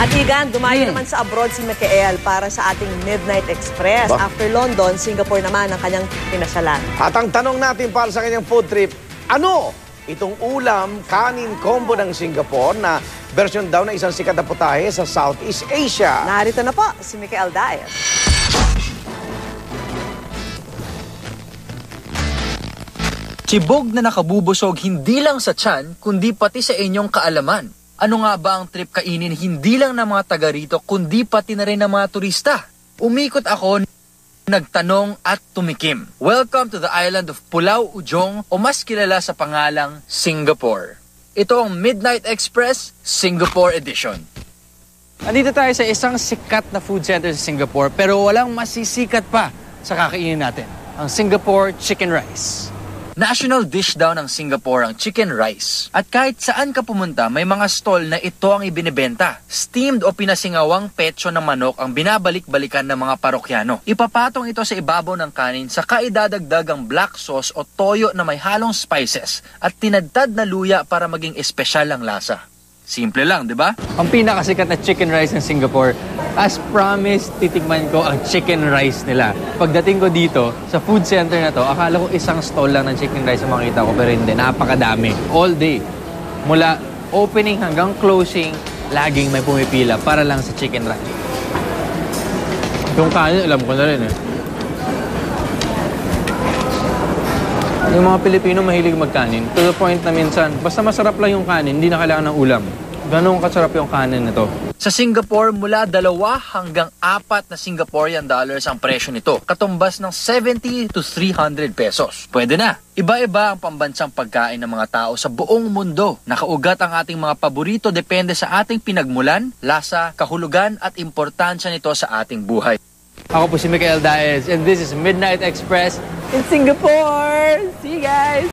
At Igan, dumayo naman sa abroad si Michael para sa ating Midnight Express. After London, Singapore naman ang kanyang pinasyalan. At ang tanong natin para sa kanyang food trip, ano itong ulam, kanin combo ng Singapore na version daw na isang sikat na putahe sa Southeast Asia? Narito na po si Michael Daes. Tibog na nakabubusog hindi lang sa tiyan, kundi pati sa inyong kaalaman. Ano nga ba ang trip kainin hindi lang ng mga taga rito, kundi pati na rin ng mga turista? Umikot ako, nagtanong at tumikim. Welcome to the island of Pulau Ujong o mas kilala sa pangalang Singapore. Ito ang Midnight Express Singapore Edition. Andito tayo sa isang sikat na food center sa Singapore pero walang masisikat pa sa kakainin natin, ang Singapore Chicken Rice. National dish daw ng Singapore ang chicken rice. At kahit saan ka pumunta, may mga stall na ito ang ibinibenta. Steamed o pinasingawang petso ng manok ang binabalik-balikan ng mga parokyano. Ipapatong ito sa ibabaw ng kanin saka idadagdag ang black sauce o toyo na may halong spices at tinadtad na luya para maging espesyal ang lasa. Simple lang, di ba? Ang pinakasikat na chicken rice ng Singapore, as promised, titikman ko ang chicken rice nila. Pagdating ko dito, sa food center na to, akala ko isang stall lang ng chicken rice ang makita ko, pero hindi, napakadami. All day. Mula opening hanggang closing, laging may pumipila para lang sa chicken rice. Yung kanin, alam ko na rin eh. Yung mga Pilipino mahilig magkanin. To the point na minsan, basta masarap lang yung kanin, hindi na kailangan ng ulam. Ganun kasarap yung kanin na to. Sa Singapore, mula 2 hanggang 4 na Singaporean dollars ang presyo nito. Katumbas ng 70 to 300 pesos. Pwede na. Iba-iba ang pambansang pagkain ng mga tao sa buong mundo. Nakaugat ang ating mga paborito depende sa ating pinagmulan, lasa, kahulugan at importansya nito sa ating buhay. Ako po si Michael Daes and this is Midnight Express in Singapore! See you guys!